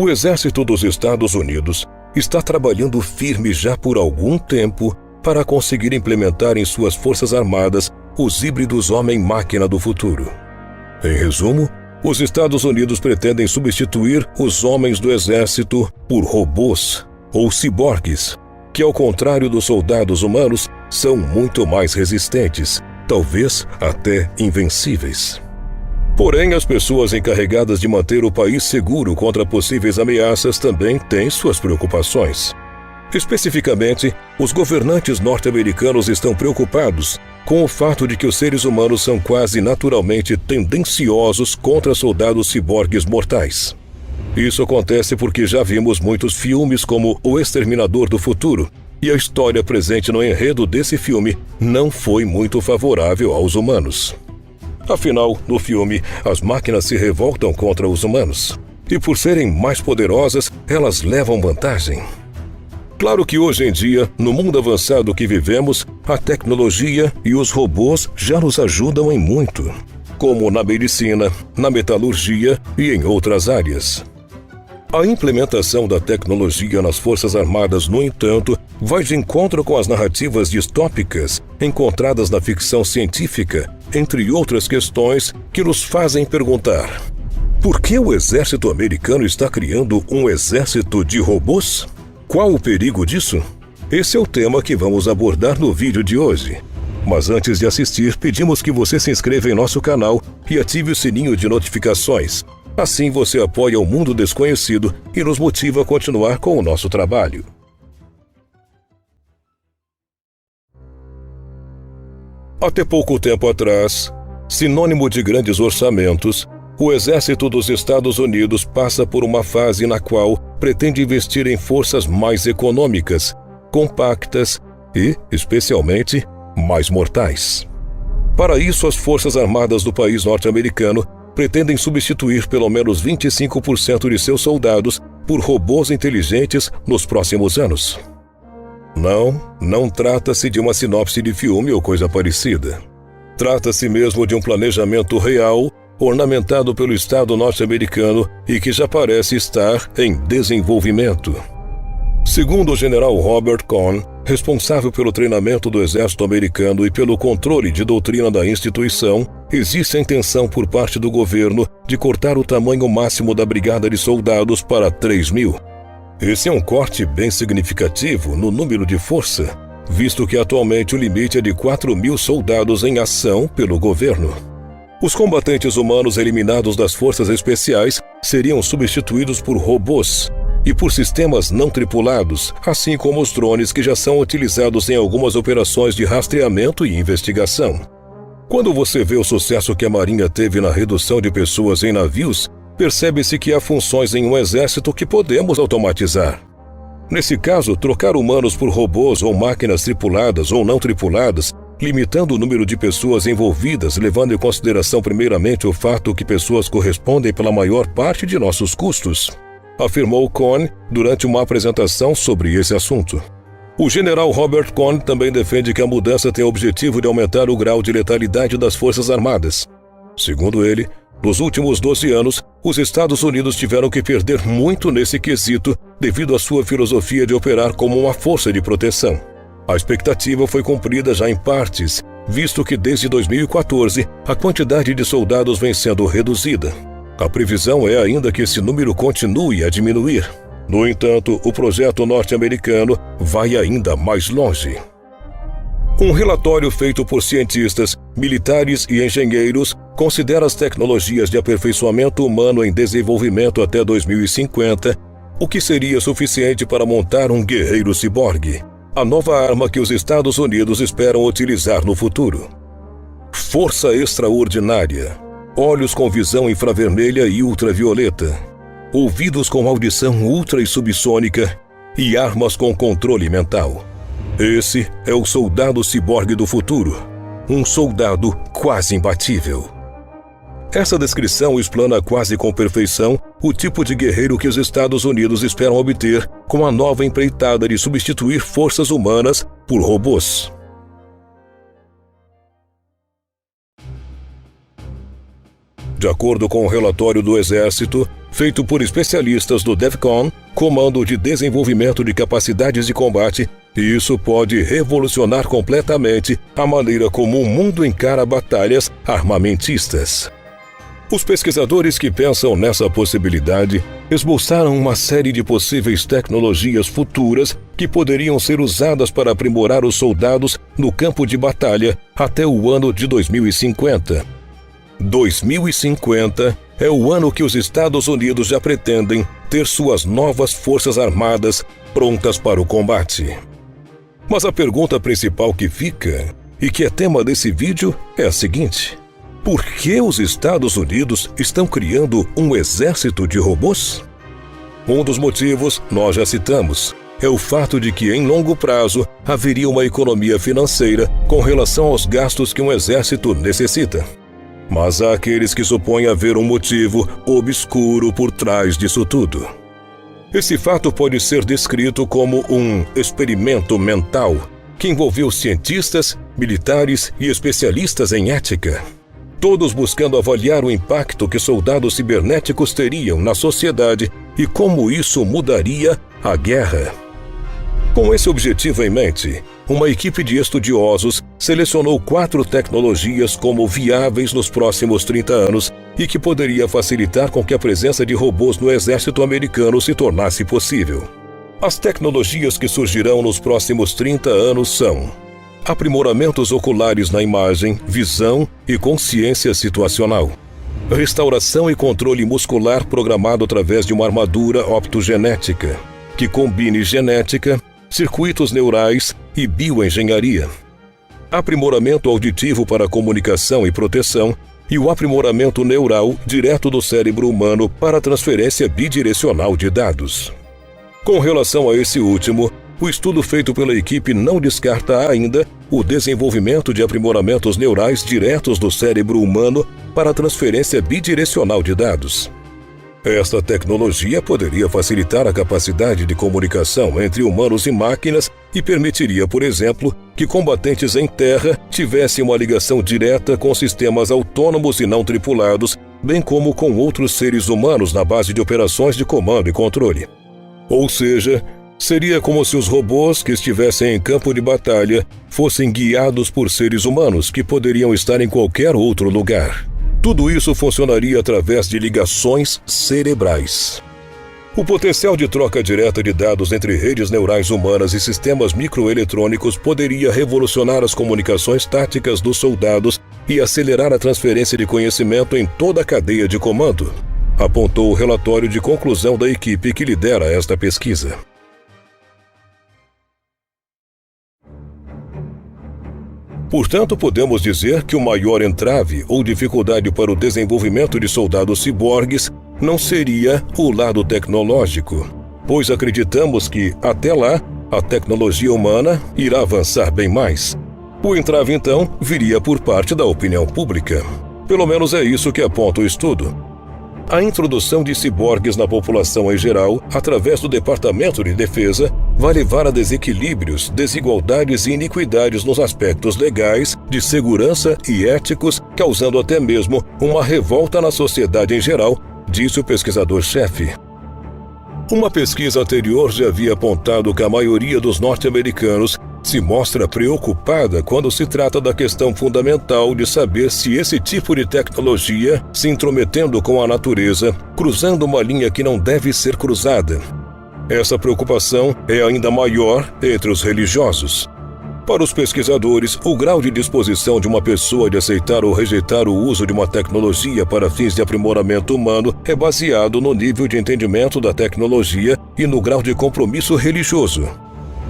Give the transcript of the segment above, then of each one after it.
O Exército dos Estados Unidos está trabalhando firme já por algum tempo para conseguir implementar em suas forças armadas os híbridos homem-máquina do futuro. Em resumo, os Estados Unidos pretendem substituir os homens do exército por robôs ou ciborgues, que, ao contrário dos soldados humanos, são muito mais resistentes, talvez até invencíveis. Porém, as pessoas encarregadas de manter o país seguro contra possíveis ameaças também têm suas preocupações. Especificamente, os governantes norte-americanos estão preocupados com o fato de que os seres humanos são quase naturalmente tendenciosos contra soldados ciborgues mortais. Isso acontece porque já vimos muitos filmes como O Exterminador do Futuro, e a história presente no enredo desse filme não foi muito favorável aos humanos. Afinal, no filme, as máquinas se revoltam contra os humanos, e por serem mais poderosas, elas levam vantagem. Claro que hoje em dia, no mundo avançado que vivemos, a tecnologia e os robôs já nos ajudam em muito, como na medicina, na metalurgia e em outras áreas. A implementação da tecnologia nas Forças Armadas, no entanto, vai de encontro com as narrativas distópicas encontradas na ficção científica, entre outras questões que nos fazem perguntar: por que o exército americano está criando um exército de robôs? Qual o perigo disso? Esse é o tema que vamos abordar no vídeo de hoje. Mas antes de assistir, pedimos que você se inscreva em nosso canal e ative o sininho de notificações. Assim você apoia o mundo desconhecido e nos motiva a continuar com o nosso trabalho. Até pouco tempo atrás, sinônimo de grandes orçamentos, o Exército dos Estados Unidos passa por uma fase na qual pretende investir em forças mais econômicas, compactas e, especialmente, mais mortais. Para isso, as Forças Armadas do país norte-americano pretendem substituir pelo menos 25% de seus soldados por robôs inteligentes nos próximos anos. Não trata-se de uma sinopse de filme ou coisa parecida. Trata-se mesmo de um planejamento real, ornamentado pelo Estado norte-americano e que já parece estar em desenvolvimento. Segundo o general Robert Cohn, responsável pelo treinamento do exército americano e pelo controle de doutrina da instituição, existe a intenção por parte do governo de cortar o tamanho máximo da brigada de soldados para 3.000. Esse é um corte bem significativo no número de força, visto que atualmente o limite é de 4.000 soldados em ação pelo governo. Os combatentes humanos eliminados das forças especiais seriam substituídos por robôs e por sistemas não tripulados, assim como os drones que já são utilizados em algumas operações de rastreamento e investigação. Quando você vê o sucesso que a Marinha teve na redução de pessoas em navios, percebe-se que há funções em um exército que podemos automatizar. Nesse caso, trocar humanos por robôs ou máquinas tripuladas ou não tripuladas, limitando o número de pessoas envolvidas, levando em consideração primeiramente o fato que pessoas correspondem pela maior parte de nossos custos, afirmou Cohn durante uma apresentação sobre esse assunto. O general Robert Cohn também defende que a mudança tem o objetivo de aumentar o grau de letalidade das Forças Armadas. Segundo ele, nos últimos 12 anos, os Estados Unidos tiveram que perder muito nesse quesito devido à sua filosofia de operar como uma força de proteção. A expectativa foi cumprida já em partes, visto que desde 2014 a quantidade de soldados vem sendo reduzida. A previsão é ainda que esse número continue a diminuir. No entanto, o projeto norte-americano vai ainda mais longe. Um relatório feito por cientistas, militares e engenheiros considera as tecnologias de aperfeiçoamento humano em desenvolvimento até 2050, o que seria suficiente para montar um guerreiro ciborgue, a nova arma que os Estados Unidos esperam utilizar no futuro. Força extraordinária, olhos com visão infravermelha e ultravioleta, ouvidos com audição ultra e subsônica e armas com controle mental. Esse é o soldado ciborgue do futuro, um soldado quase imbatível. Essa descrição explana quase com perfeição o tipo de guerreiro que os Estados Unidos esperam obter com a nova empreitada de substituir forças humanas por robôs. De acordo com o relatório do Exército, feito por especialistas do DEFCON, Comando de Desenvolvimento de Capacidades de Combate, e isso pode revolucionar completamente a maneira como o mundo encara batalhas armamentistas. Os pesquisadores que pensam nessa possibilidade esboçaram uma série de possíveis tecnologias futuras que poderiam ser usadas para aprimorar os soldados no campo de batalha até o ano de 2050. 2050 é o ano que os Estados Unidos já pretendem ter suas novas forças armadas prontas para o combate. Mas a pergunta principal que fica, e que é tema desse vídeo, é a seguinte: por que os Estados Unidos estão criando um exército de robôs? Um dos motivos nós já citamos. É o fato de que, em longo prazo, haveria uma economia financeira com relação aos gastos que um exército necessita. Mas há aqueles que supõem haver um motivo obscuro por trás disso tudo. Esse fato pode ser descrito como um experimento mental que envolveu cientistas, militares e especialistas em ética, todos buscando avaliar o impacto que soldados cibernéticos teriam na sociedade e como isso mudaria a guerra. Com esse objetivo em mente, uma equipe de estudiosos selecionou 4 tecnologias como viáveis nos próximos 30 anos e que poderia facilitar com que a presença de robôs no exército americano se tornasse possível. As tecnologias que surgirão nos próximos 30 anos são: aprimoramentos oculares na imagem, visão e consciência situacional. Restauração e controle muscular programado através de uma armadura optogenética, que combine genética, circuitos neurais e bioengenharia. Aprimoramento auditivo para comunicação e proteção e o aprimoramento neural direto do cérebro humano para transferência bidirecional de dados. Com relação a esse último, o estudo feito pela equipe não descarta ainda o desenvolvimento de aprimoramentos neurais diretos do cérebro humano para transferência bidirecional de dados. Esta tecnologia poderia facilitar a capacidade de comunicação entre humanos e máquinas e permitiria, por exemplo, que combatentes em terra tivessem uma ligação direta com sistemas autônomos e não tripulados, bem como com outros seres humanos na base de operações de comando e controle. Ou seja, seria como se os robôs que estivessem em campo de batalha fossem guiados por seres humanos que poderiam estar em qualquer outro lugar. Tudo isso funcionaria através de ligações cerebrais. O potencial de troca direta de dados entre redes neurais humanas e sistemas microeletrônicos poderia revolucionar as comunicações táticas dos soldados e acelerar a transferência de conhecimento em toda a cadeia de comando, apontou o relatório de conclusão da equipe que lidera esta pesquisa. Portanto, podemos dizer que o maior entrave ou dificuldade para o desenvolvimento de soldados ciborgues não seria o lado tecnológico, pois acreditamos que, até lá, a tecnologia humana irá avançar bem mais. O entrave, então, viria por parte da opinião pública. Pelo menos é isso que aponta o estudo. A introdução de ciborgues na população em geral, através do Departamento de Defesa, vai levar a desequilíbrios, desigualdades e iniquidades nos aspectos legais, de segurança e éticos, causando até mesmo uma revolta na sociedade em geral, disse o pesquisador-chefe. Uma pesquisa anterior já havia apontado que a maioria dos norte-americanos se mostra preocupada quando se trata da questão fundamental de saber se esse tipo de tecnologia, se intrometendo com a natureza, cruzando uma linha que não deve ser cruzada. Essa preocupação é ainda maior entre os religiosos. Para os pesquisadores, o grau de disposição de uma pessoa de aceitar ou rejeitar o uso de uma tecnologia para fins de aprimoramento humano é baseado no nível de entendimento da tecnologia e no grau de compromisso religioso.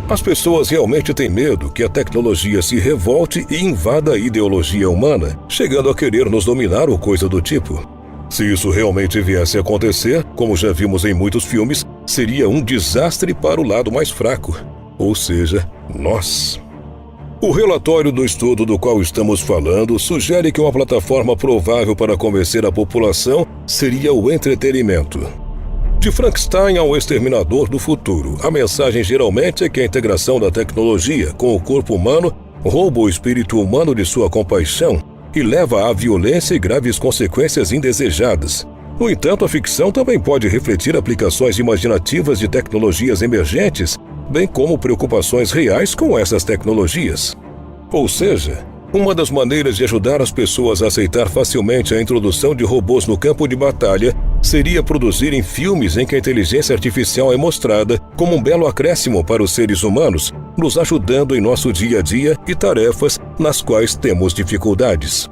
As pessoas realmente têm medo que a tecnologia se revolte e invada a ideologia humana, chegando a querer nos dominar ou coisa do tipo. Se isso realmente viesse a acontecer, como já vimos em muitos filmes, seria um desastre para o lado mais fraco, ou seja, nós. O relatório do estudo do qual estamos falando sugere que uma plataforma provável para convencer a população seria o entretenimento. De Frankenstein ao Exterminador do Futuro, a mensagem geralmente é que a integração da tecnologia com o corpo humano rouba o espírito humano de sua compaixão e leva à violência e graves consequências indesejadas. No entanto, a ficção também pode refletir aplicações imaginativas de tecnologias emergentes, bem como preocupações reais com essas tecnologias. Ou seja, uma das maneiras de ajudar as pessoas a aceitar facilmente a introdução de robôs no campo de batalha seria produzirem filmes em que a inteligência artificial é mostrada como um belo acréscimo para os seres humanos, nos ajudando em nosso dia a dia e tarefas nas quais temos dificuldades.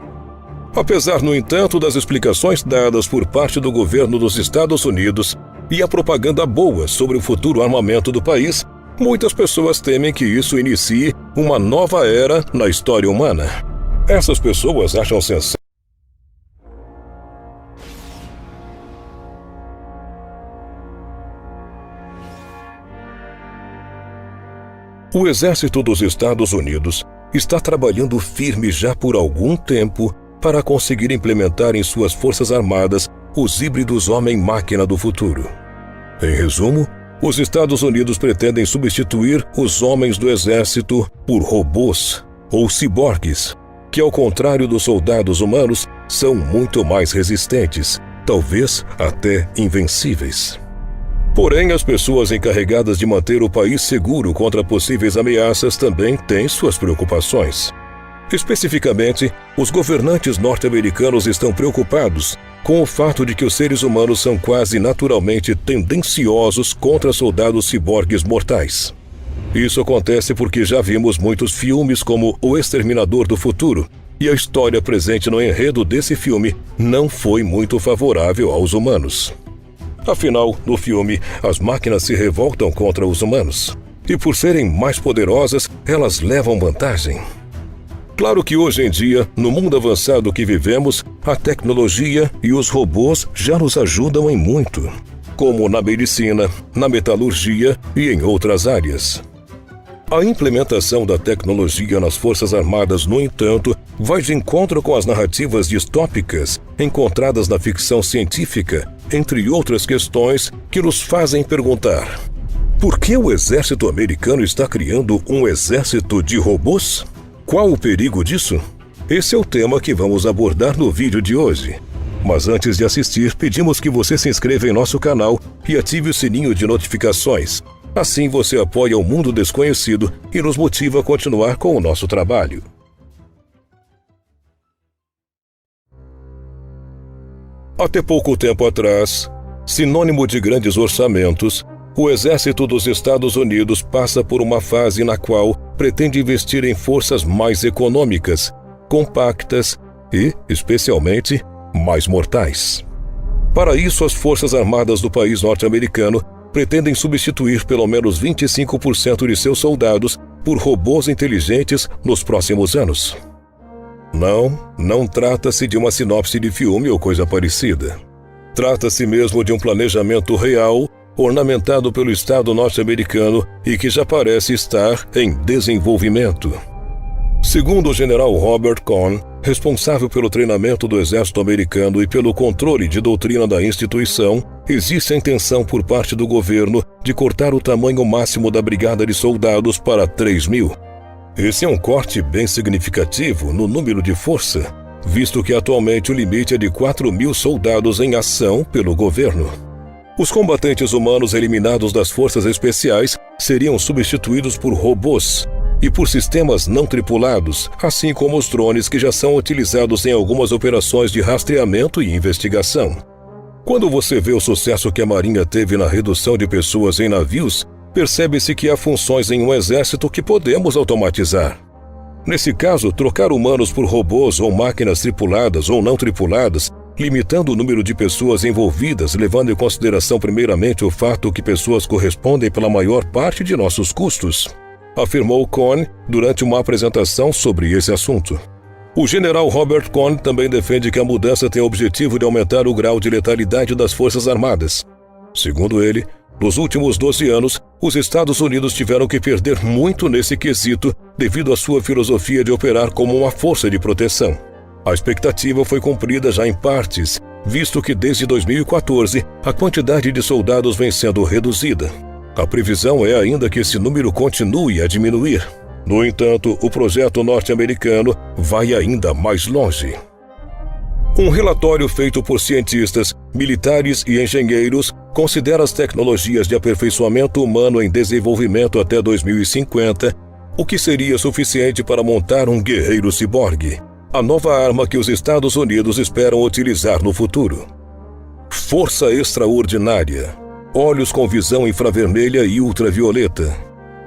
Apesar, no entanto, das explicações dadas por parte do governo dos Estados Unidos e a propaganda boa sobre o futuro armamento do país, muitas pessoas temem que isso inicie uma nova era na história humana. Essas pessoas acham sensato. O Exército dos Estados Unidos está trabalhando firme já por algum tempo para conseguir implementar em suas forças armadas os híbridos homem-máquina do futuro. Em resumo, os Estados Unidos pretendem substituir os homens do exército por robôs ou ciborgues, que, ao contrário dos soldados humanos, são muito mais resistentes, talvez até invencíveis. Porém, as pessoas encarregadas de manter o país seguro contra possíveis ameaças também têm suas preocupações. Especificamente, os governantes norte-americanos estão preocupados com o fato de que os seres humanos são quase naturalmente tendenciosos contra soldados ciborgues mortais. Isso acontece porque já vimos muitos filmes como O Exterminador do Futuro, e a história presente no enredo desse filme não foi muito favorável aos humanos. Afinal, no filme, as máquinas se revoltam contra os humanos, e por serem mais poderosas, elas levam vantagem. Claro que hoje em dia, no mundo avançado que vivemos, a tecnologia e os robôs já nos ajudam em muito, como na medicina, na metalurgia e em outras áreas. A implementação da tecnologia nas Forças Armadas, no entanto, vai de encontro com as narrativas distópicas encontradas na ficção científica, entre outras questões que nos fazem perguntar: por que o exército americano está criando um exército de robôs? Qual o perigo disso? Esse é o tema que vamos abordar no vídeo de hoje. Mas antes de assistir, pedimos que você se inscreva em nosso canal e ative o sininho de notificações. Assim você apoia o Mundo Desconhecido e nos motiva a continuar com o nosso trabalho. Até pouco tempo atrás, sinônimo de grandes orçamentos, o Exército dos Estados Unidos passa por uma fase na qual pretende investir em forças mais econômicas, compactas e, especialmente, mais mortais. Para isso, as Forças Armadas do país norte-americano pretendem substituir pelo menos 25% de seus soldados por robôs inteligentes nos próximos anos. Não trata-se de uma sinopse de filme ou coisa parecida. Trata-se mesmo de um planejamento real, ornamentado pelo Estado norte-americano e que já parece estar em desenvolvimento. Segundo o general Robert Cohn, responsável pelo treinamento do exército americano e pelo controle de doutrina da instituição, existe a intenção por parte do governo de cortar o tamanho máximo da brigada de soldados para 3.000. Esse é um corte bem significativo no número de força, visto que atualmente o limite é de 4.000 soldados em ação pelo governo. Os combatentes humanos eliminados das forças especiais seriam substituídos por robôs e por sistemas não tripulados, assim como os drones que já são utilizados em algumas operações de rastreamento e investigação. Quando você vê o sucesso que a Marinha teve na redução de pessoas em navios, percebe-se que há funções em um exército que podemos automatizar. Nesse caso, trocar humanos por robôs ou máquinas tripuladas ou não tripuladas, limitando o número de pessoas envolvidas, levando em consideração primeiramente o fato que pessoas correspondem pela maior parte de nossos custos, afirmou Cohn durante uma apresentação sobre esse assunto. O general Robert Cohn também defende que a mudança tem o objetivo de aumentar o grau de letalidade das Forças Armadas. Segundo ele, nos últimos 12 anos, os Estados Unidos tiveram que perder muito nesse quesito devido à sua filosofia de operar como uma força de proteção. A expectativa foi cumprida já em partes, visto que desde 2014 a quantidade de soldados vem sendo reduzida. A previsão é ainda que esse número continue a diminuir. No entanto, o projeto norte-americano vai ainda mais longe. Um relatório feito por cientistas militares e engenheiros considera as tecnologias de aperfeiçoamento humano em desenvolvimento até 2050, o que seria suficiente para montar um guerreiro ciborgue, a nova arma que os Estados Unidos esperam utilizar no futuro. Força extraordinária, olhos com visão infravermelha e ultravioleta,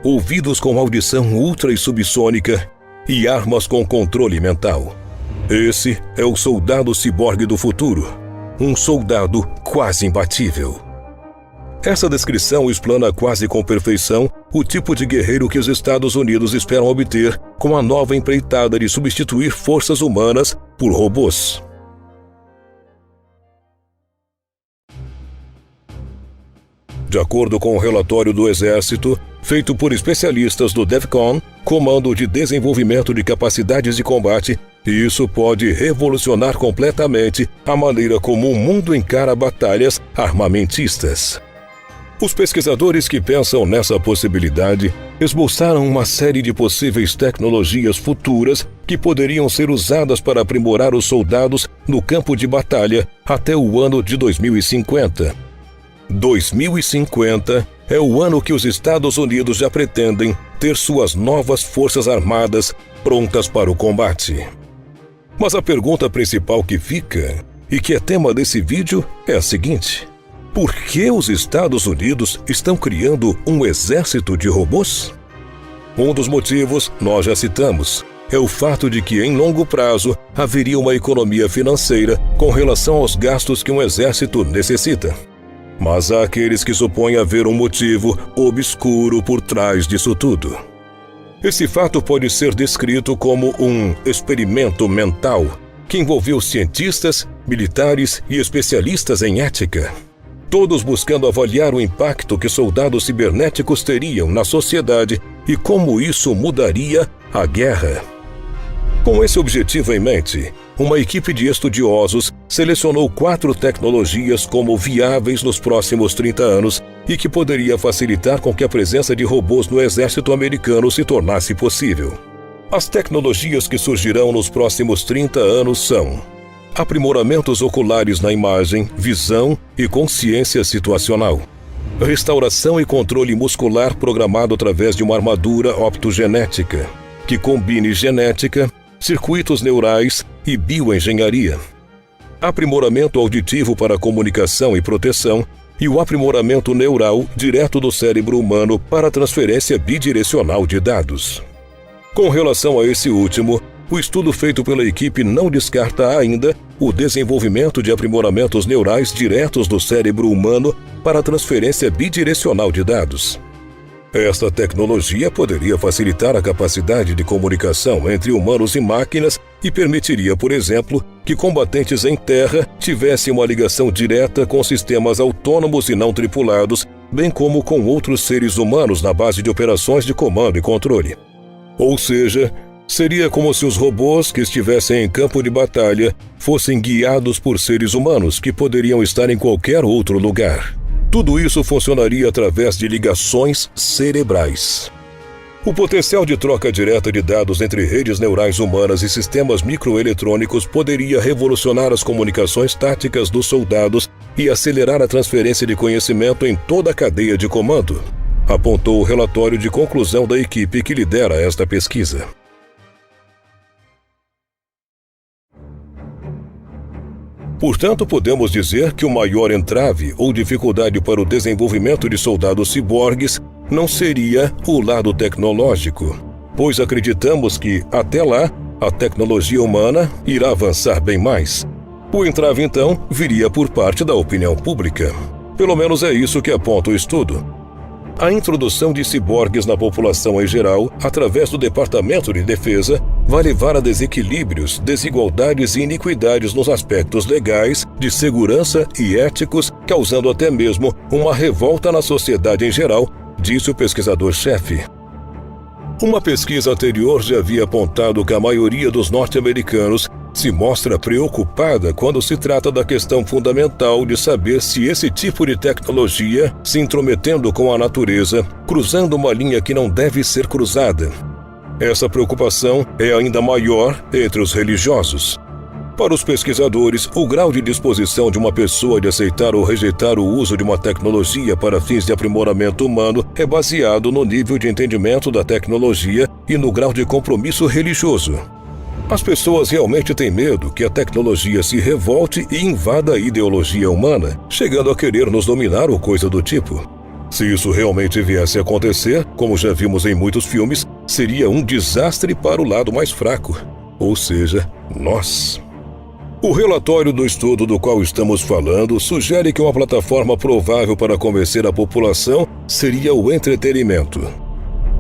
ouvidos com audição ultra e subsônica e armas com controle mental. Esse é o soldado ciborgue do futuro, um soldado quase imbatível. Essa descrição explana quase com perfeição o tipo de guerreiro que os Estados Unidos esperam obter com a nova empreitada de substituir forças humanas por robôs. De acordo com o relatório do Exército, feito por especialistas do DEFCON, Comando de Desenvolvimento de Capacidades de Combate, isso pode revolucionar completamente a maneira como o mundo encara batalhas armamentistas. Os pesquisadores que pensam nessa possibilidade esboçaram uma série de possíveis tecnologias futuras que poderiam ser usadas para aprimorar os soldados no campo de batalha até o ano de 2050. 2050 é o ano que os Estados Unidos já pretendem ter suas novas forças armadas prontas para o combate. Mas a pergunta principal que fica, e que é tema desse vídeo, é a seguinte: por que os Estados Unidos estão criando um exército de robôs? Um dos motivos, nós já citamos, é o fato de que, em longo prazo, haveria uma economia financeira com relação aos gastos que um exército necessita. Mas há aqueles que supõem haver um motivo obscuro por trás disso tudo. Esse fato pode ser descrito como um experimento mental que envolveu cientistas, militares e especialistas em ética, todos buscando avaliar o impacto que soldados cibernéticos teriam na sociedade e como isso mudaria a guerra. Com esse objetivo em mente, uma equipe de estudiosos selecionou 4 tecnologias como viáveis nos próximos 30 anos e que poderia facilitar com que a presença de robôs no exército americano se tornasse possível. As tecnologias que surgirão nos próximos 30 anos são: aprimoramentos oculares na imagem, visão e consciência situacional, restauração e controle muscular programado através de uma armadura optogenética, que combine genética, circuitos neurais e bioengenharia, aprimoramento auditivo para comunicação e proteção e o aprimoramento neural direto do cérebro humano para transferência bidirecional de dados. Com relação a esse último, o estudo feito pela equipe não descarta ainda o desenvolvimento de aprimoramentos neurais diretos do cérebro humano para transferência bidirecional de dados. Esta tecnologia poderia facilitar a capacidade de comunicação entre humanos e máquinas e permitiria, por exemplo, que combatentes em terra tivessem uma ligação direta com sistemas autônomos e não tripulados, bem como com outros seres humanos na base de operações de comando e controle. Ou seja, seria como se os robôs que estivessem em campo de batalha fossem guiados por seres humanos que poderiam estar em qualquer outro lugar. Tudo isso funcionaria através de ligações cerebrais. O potencial de troca direta de dados entre redes neurais humanas e sistemas microeletrônicos poderia revolucionar as comunicações táticas dos soldados e acelerar a transferência de conhecimento em toda a cadeia de comando, apontou o relatório de conclusão da equipe que lidera esta pesquisa. Portanto, podemos dizer que o maior entrave ou dificuldade para o desenvolvimento de soldados ciborgues não seria o lado tecnológico, pois acreditamos que, até lá, a tecnologia humana irá avançar bem mais. O entrave, então, viria por parte da opinião pública. Pelo menos é isso que aponta o estudo. A introdução de ciborgues na população em geral, através do Departamento de Defesa, vai levar a desequilíbrios, desigualdades e iniquidades nos aspectos legais, de segurança e éticos, causando até mesmo uma revolta na sociedade em geral, disse o pesquisador-chefe. Uma pesquisa anterior já havia apontado que a maioria dos norte-americanos se mostra preocupada quando se trata da questão fundamental de saber se esse tipo de tecnologia, se intrometendo com a natureza, cruzando uma linha que não deve ser cruzada. Essa preocupação é ainda maior entre os religiosos. Para os pesquisadores, o grau de disposição de uma pessoa de aceitar ou rejeitar o uso de uma tecnologia para fins de aprimoramento humano é baseado no nível de entendimento da tecnologia e no grau de compromisso religioso. As pessoas realmente têm medo que a tecnologia se revolte e invada a ideologia humana, chegando a querer nos dominar ou coisa do tipo. Se isso realmente viesse a acontecer, como já vimos em muitos filmes, seria um desastre para o lado mais fraco, ou seja, nós. O relatório do estudo do qual estamos falando sugere que uma plataforma provável para convencer a população seria o entretenimento.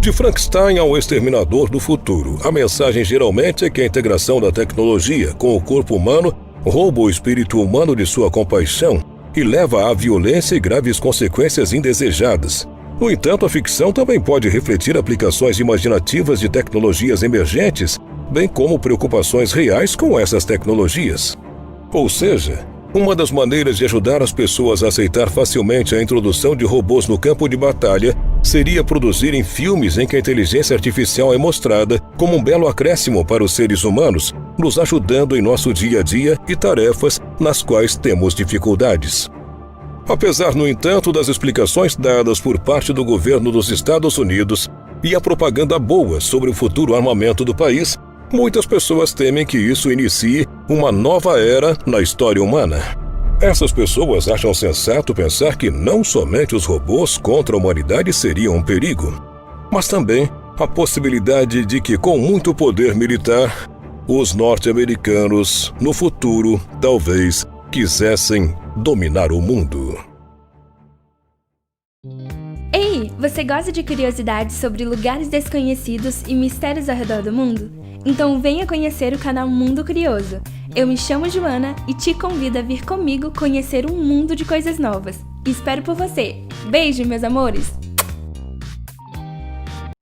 De Frankenstein ao Exterminador do Futuro, a mensagem geralmente é que a integração da tecnologia com o corpo humano rouba o espírito humano de sua compaixão e leva à violência e graves consequências indesejadas. No entanto, a ficção também pode refletir aplicações imaginativas de tecnologias emergentes, bem como preocupações reais com essas tecnologias. Ou seja, uma das maneiras de ajudar as pessoas a aceitar facilmente a introdução de robôs no campo de batalha seria produzirem filmes em que a inteligência artificial é mostrada como um belo acréscimo para os seres humanos, nos ajudando em nosso dia a dia e tarefas nas quais temos dificuldades. Apesar, no entanto, das explicações dadas por parte do governo dos Estados Unidos e a propaganda boa sobre o futuro armamento do país, muitas pessoas temem que isso inicie uma nova era na história humana. Essas pessoas acham sensato pensar que não somente os robôs contra a humanidade seriam um perigo, mas também a possibilidade de que, com muito poder militar, os norte-americanos, no futuro, talvez, quisessem dominar o mundo. Ei, você gosta de curiosidades sobre lugares desconhecidos e mistérios ao redor do mundo? Então venha conhecer o canal Mundo Curioso. Eu me chamo Joana e te convido a vir comigo conhecer um mundo de coisas novas. Espero por você. Beijo, meus amores!